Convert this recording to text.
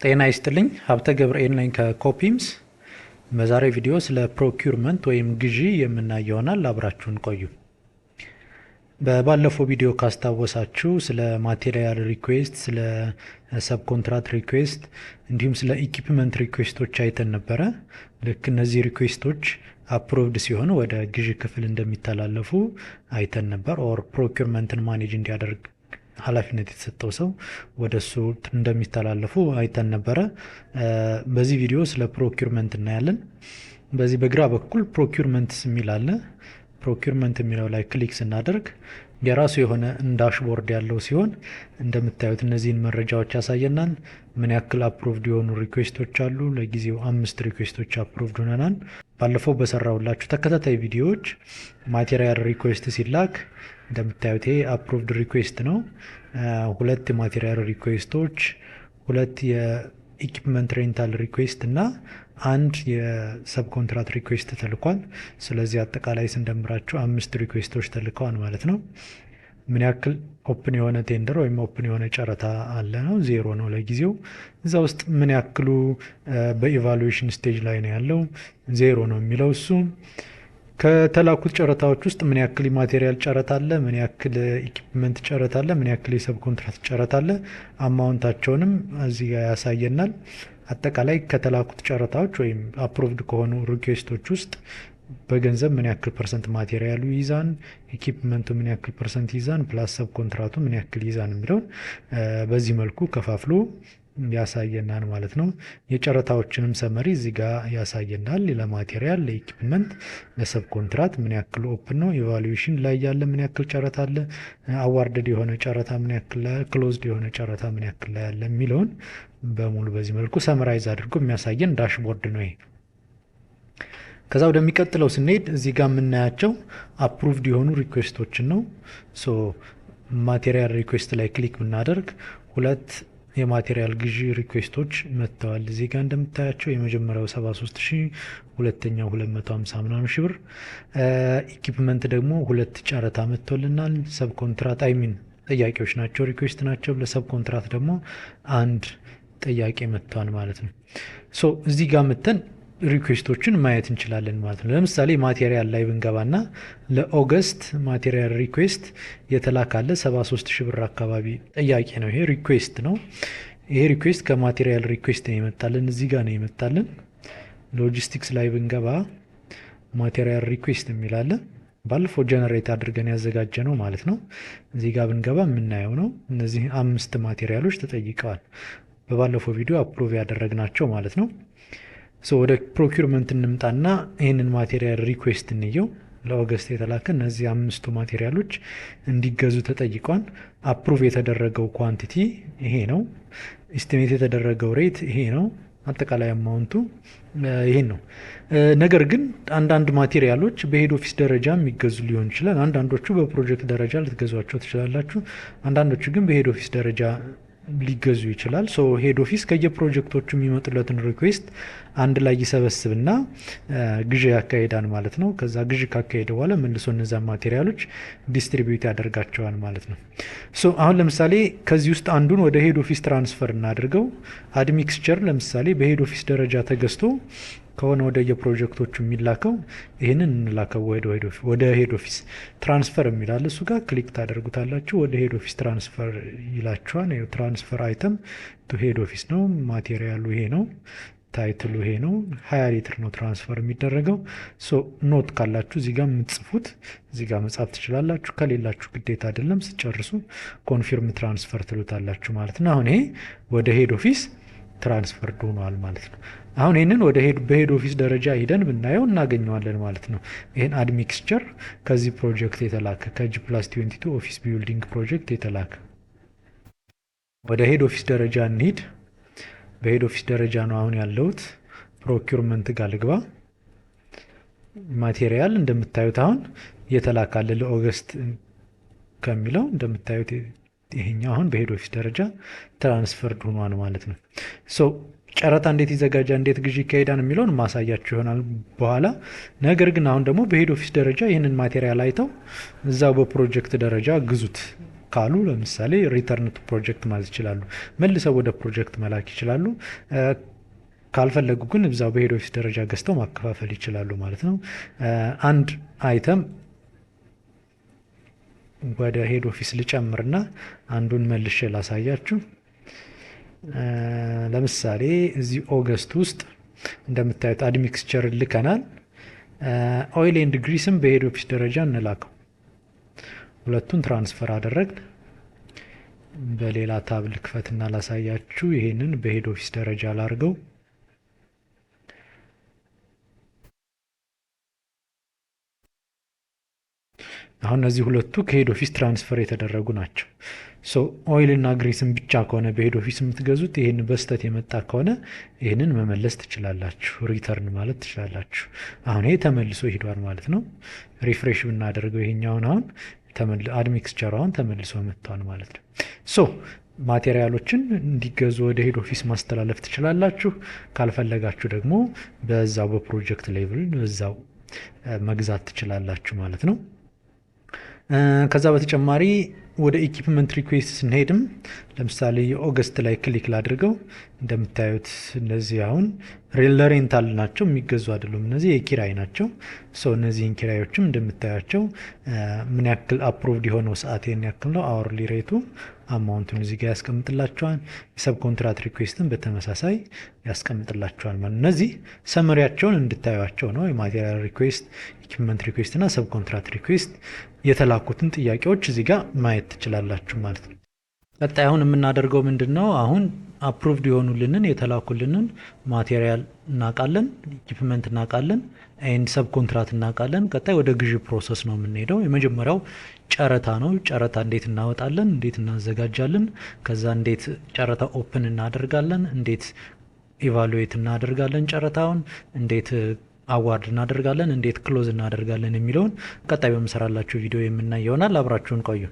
ጤና ይስጥልኝ ሀብተ ገብርኤል ነኝ ከኮፒምስ። በዛሬው ቪዲዮ ስለ ፕሮኪውርመንት ወይም ግዢ የምናይ ይሆናል። አብራችሁን ቆዩ። በባለፈው ቪዲዮ ካስታወሳችሁ ስለ ማቴሪያል ሪኩዌስት፣ ስለ ሰብ ኮንትራት ሪኩዌስት እንዲሁም ስለ ኢኩፕመንት ሪኩዌስቶች አይተን ነበረ። ልክ እነዚህ ሪኩዌስቶች አፕሮቭድ ሲሆኑ ወደ ግዢ ክፍል እንደሚተላለፉ አይተን ነበር። ኦር ፕሮኪውርመንትን ማኔጅ እንዲያደርግ ኃላፊነት የተሰጠው ሰው ወደ እሱ እንደሚተላለፉ አይተን ነበረ። በዚህ ቪዲዮ ስለ ፕሮኪውርመንት እናያለን። በዚህ በግራ በኩል ፕሮኪውርመንትስ የሚል አለ። ፕሮኪውርመንት የሚለው ላይ ክሊክ ስናደርግ የራሱ የሆነ ዳሽቦርድ ያለው ሲሆን እንደምታዩት እነዚህን መረጃዎች ያሳየናል። ምን ያክል አፕሮቭድ የሆኑ ሪኩዌስቶች አሉ። ለጊዜው 5 ሪኩዌስቶች አፕሮቭድ ሆነናል። ባለፈው በሰራውላችሁ ተከታታይ ቪዲዮዎች ማቴሪያል ሪኩዌስት ሲላክ እንደምታዩት አፕሮቭድ ሪኩዌስት ነው። 2 የማቴሪያል ሪኩዌስቶች፣ 2 የኢኩፕመንት ሬንታል ሪኩዌስት እና 1 የሰብ ኮንትራት ሪኩዌስት ተልኳል። ስለዚህ አጠቃላይ ስንደምራቸው 5 ሪኩዌስቶች ተልከዋል ማለት ነው። ምን ያክል ኦፕን የሆነ ቴንደር ወይም ኦፕን የሆነ ጨረታ አለ ነው? 0 ነው ለጊዜው። እዛ ውስጥ ምን ያክሉ በኢቫሉዌሽን ስቴጅ ላይ ነው ያለው? 0 ነው የሚለው እሱ። ከተላኩት ጨረታዎች ውስጥ ምን ያክል የማቴሪያል ጨረታ አለ፣ ምን ያክል ኢኩፕመንት ጨረታ አለ፣ ምን ያክል የሰብ ኮንትራት ጨረታ አለ፣ አማውንታቸውንም እዚህ ጋር ያሳየናል። አጠቃላይ ከተላኩት ጨረታዎች ወይም አፕሮቭድ ከሆኑ ሪኩዌስቶች ውስጥ በገንዘብ ምን ያክል ፐርሰንት ማቴሪያሉ ይዛን፣ ኢኩፕመንቱ ምን ያክል ፐርሰንት ይዛን፣ ፕላስ ሰብ ኮንትራቱ ምን ያክል ይዛን የሚለውን በዚህ መልኩ ከፋፍሎ ያሳየናል ማለት ነው። የጨረታዎችንም ሰመሪ እዚህ ጋር ያሳየናል። ለማቴሪያል፣ ለኢኩፕመንት፣ ለሰብ ኮንትራት ምን ያክል ኦፕን ነው፣ ኢቫሉዌሽን ላይ ያለ ምን ያክል ጨረታ አለ፣ አዋርደድ የሆነ ጨረታ ምን ያክል ላይ፣ ክሎዝድ የሆነ ጨረታ ምን ያክል ላይ ያለ የሚለውን በሙሉ በዚህ መልኩ ሰመራይዝ አድርጎ የሚያሳየን ዳሽቦርድ ነው ይሄ። ከዛ ወደሚቀጥለው ስንሄድ እዚህ ጋር የምናያቸው አፕሩቭድ የሆኑ ሪኩዌስቶችን ነው። ሶ ማቴሪያል ሪኩዌስት ላይ ክሊክ ብናደርግ 2 የማቴሪያል ግዢ ሪኩዌስቶች መጥተዋል። እዚህ ጋር እንደምታያቸው የመጀመሪያው 73,000፣ ሁለተኛው 250 ምናምን ሺህ ብር። ኢኩፕመንት ደግሞ 2 ጨረታ መጥቶልናል። ሰብ ኮንትራት አይሚን ጥያቄዎች ናቸው፣ ሪኩዌስት ናቸው። ለሰብ ኮንትራት ደግሞ 1 ጥያቄ መጥቷል ማለት ነው። ሶ እዚህ ጋር መተን ሪኩዌስቶችን ማየት እንችላለን ማለት ነው። ለምሳሌ ማቴሪያል ላይ ብንገባና ለኦገስት ማቴሪያል ሪኩዌስት የተላካለ 73,000 ብር አካባቢ ጥያቄ ነው። ይሄ ሪኩዌስት ነው። ይሄ ሪኩዌስት ከማቴሪያል ሪኩዌስት ነው የመጣልን፣ እዚህ ጋር ነው የመጣልን። ሎጂስቲክስ ላይ ብንገባ ማቴሪያል ሪኩዌስት የሚላለ ባለፈው ጀነሬት አድርገን ያዘጋጀ ነው ማለት ነው። እዚህ ጋር ብንገባ የምናየው ነው። እነዚህ 5 ማቴሪያሎች ተጠይቀዋል። በባለፈው ቪዲዮ አፕሮቭ ያደረግናቸው ማለት ነው። ወደ ፕሮኪውርመንት እንምጣና ይህንን ማቴሪያል ሪኩዌስት እንየው። ለኦገስት የተላከ እነዚህ 5ቱ ማቴሪያሎች እንዲገዙ ተጠይቋል። አፕሩቭ የተደረገው ኳንቲቲ ይሄ ነው። ኢስቲሜት የተደረገው ሬት ይሄ ነው። አጠቃላይ አማውንቱ ይሄን ነው። ነገር ግን አንዳንድ ማቴሪያሎች በሄድ ኦፊስ ደረጃ የሚገዙ ሊሆን ይችላል። አንዳንዶቹ በፕሮጀክት ደረጃ ልትገዟቸው ትችላላችሁ። አንዳንዶቹ ግን በሄድ ኦፊስ ደረጃ ሊገዙ ይችላል። ሄድ ኦፊስ ከየፕሮጀክቶቹ የሚመጡለትን ሪኩዌስት አንድ ላይ ይሰበስብና ግዢ ያካሄዳል ማለት ነው። ከዛ ግዢ ካካሄደ በኋላ መልሶ እነዛ ማቴሪያሎች ዲስትሪቢዩት ያደርጋቸዋል ማለት ነው። አሁን ለምሳሌ ከዚህ ውስጥ አንዱን ወደ ሄድ ኦፊስ ትራንስፈር እናድርገው። አድሚክስቸር ለምሳሌ በሄድ ኦፊስ ደረጃ ተገዝቶ ከሆነ ወደ የፕሮጀክቶቹ የሚላከው ይህንን እንላከው ወደ ሄድ ኦፊስ ትራንስፈር የሚላል እሱ ጋር ክሊክ ታደርጉታላችሁ። ወደ ሄድ ኦፊስ ትራንስፈር ይላችኋል። ትራንስፈር አይተም ቱ ሄድ ኦፊስ ነው። ማቴሪያሉ ይሄ ነው። ታይትሉ ይሄ ነው። 20 ሊትር ነው ትራንስፈር የሚደረገው። ኖት ካላችሁ እዚህ ጋር የምትጽፉት እዚህ ጋር መጻፍ ትችላላችሁ። ከሌላችሁ ግዴታ አይደለም። ስጨርሱ ኮንፊርም ትራንስፈር ትሉታላችሁ ማለት ነው። አሁን ይሄ ወደ ሄድ ኦፊስ ትራንስፈር ሆኗል ማለት ነው። አሁን ይህንን በሄድ ኦፊስ ደረጃ ሂደን ብናየው እናገኘዋለን ማለት ነው። ይህን አድሚክስቸር ከዚህ ፕሮጀክት የተላከ ከጂ+22 ኦፊስ ቢልዲንግ ፕሮጀክት የተላከ ወደ ሄድ ኦፊስ ደረጃ እንሂድ። በሄድ ኦፊስ ደረጃ ነው አሁን ያለሁት። ፕሮኪውርመንት ጋር ልግባ። ማቴሪያል እንደምታዩት አሁን የተላካለ ለኦገስት ከሚለው እንደምታዩት ይሄኛው አሁን በሄድ ኦፊስ ደረጃ ትራንስፈርድ ሆኗል ማለት ነው። ጨረታ እንዴት ይዘጋጃ፣ እንዴት ግዢ ይካሄዳል የሚለውን ማሳያችሁ ይሆናል በኋላ። ነገር ግን አሁን ደግሞ በሄድ ኦፊስ ደረጃ ይህንን ማቴሪያል አይተው እዛው በፕሮጀክት ደረጃ ግዙት ካሉ ለምሳሌ ሪተርን ቱ ፕሮጀክት ማለት ይችላሉ። መልሰው ወደ ፕሮጀክት መላክ ይችላሉ። ካልፈለጉ ግን እዛው በሄድ ኦፊስ ደረጃ ገዝተው ማከፋፈል ይችላሉ ማለት ነው። አንድ አይተም ወደ ሄድ ኦፊስ ልጨምርና አንዱን መልሼ ላሳያችሁ። ለምሳሌ እዚህ ኦገስት ውስጥ እንደምታዩት አድሚክስቸር ልከናል። ኦይል ኤንድ ግሪስም በሄድ ኦፊስ ደረጃ እንላከው። ሁለቱን ትራንስፈር አደረግን። በሌላ ታብ ልክፈትና ላሳያችሁ። ይሄንን በሄድ ኦፊስ ደረጃ ላርገው። አሁን እነዚህ ሁለቱ ከሄድ ኦፊስ ትራንስፈር የተደረጉ ናቸው። ኦይል እና ግሪስን ብቻ ከሆነ በሄድ ኦፊስ የምትገዙት ይህን በስተት የመጣ ከሆነ ይህንን መመለስ ትችላላችሁ፣ ሪተርን ማለት ትችላላችሁ። አሁን ይሄ ተመልሶ ሂዷል ማለት ነው። ሪፍሬሽ ብናደርገው ይሄኛውን አሁን አድሚክስቸር አሁን ተመልሶ መጥቷል ማለት ነው። ማቴሪያሎችን እንዲገዙ ወደ ሄድ ኦፊስ ማስተላለፍ ትችላላችሁ። ካልፈለጋችሁ ደግሞ በዛው በፕሮጀክት ሌቭል በዛው መግዛት ትችላላችሁ ማለት ነው። ከዛ በተጨማሪ ወደ ኢኩፕመንት ሪኩዌስት ስንሄድም ለምሳሌ የኦገስት ላይ ክሊክ ላድርገው። እንደምታዩት እነዚህ አሁን ለሬንታል ናቸው፣ የሚገዙ አይደሉም። እነዚህ የኪራይ ናቸው። እነዚህን ኪራዮችም እንደምታያቸው ምን ያክል አፕሮቭድ የሆነው ሰዓት ይህን ያክል ነው። አወርሊ ሬቱ አማውንቱን እዚህ ጋር ያስቀምጥላቸዋል። የሰብ ኮንትራት ሪኩዌስትን በተመሳሳይ ያስቀምጥላቸዋል ማለት ነው። እነዚህ ሰመሪያቸውን እንድታዩቸው ነው። የማቴሪያል ሪኩዌስት፣ ኢኩፕመንት ሪኩዌስት እና ሰብ ኮንትራት ሪኩዌስት የተላኩትን ጥያቄዎች እዚህ ጋር ማየት ትችላላችሁ ማለት ነው። ቀጣይ አሁን የምናደርገው ምንድን ነው? አሁን አፕሩቭድ የሆኑልንን የተላኩልንን ማቴሪያል እናውቃለን፣ ኢኩፕመንት እናውቃለን፣ ኤንድ ሰብ ኮንትራት እናውቃለን። ቀጣይ ወደ ግዢ ፕሮሰስ ነው የምንሄደው። የመጀመሪያው ጨረታ ነው። ጨረታ እንዴት እናወጣለን፣ እንዴት እናዘጋጃለን፣ ከዛ እንዴት ጨረታ ኦፕን እናደርጋለን፣ እንዴት ኢቫሉዌት እናደርጋለን፣ ጨረታውን እንዴት አዋርድ እናደርጋለን፣ እንዴት ክሎዝ እናደርጋለን የሚለውን ቀጣይ በምሰራላችሁ ቪዲዮ የምናይ ይሆናል። አብራችሁን ቆዩ።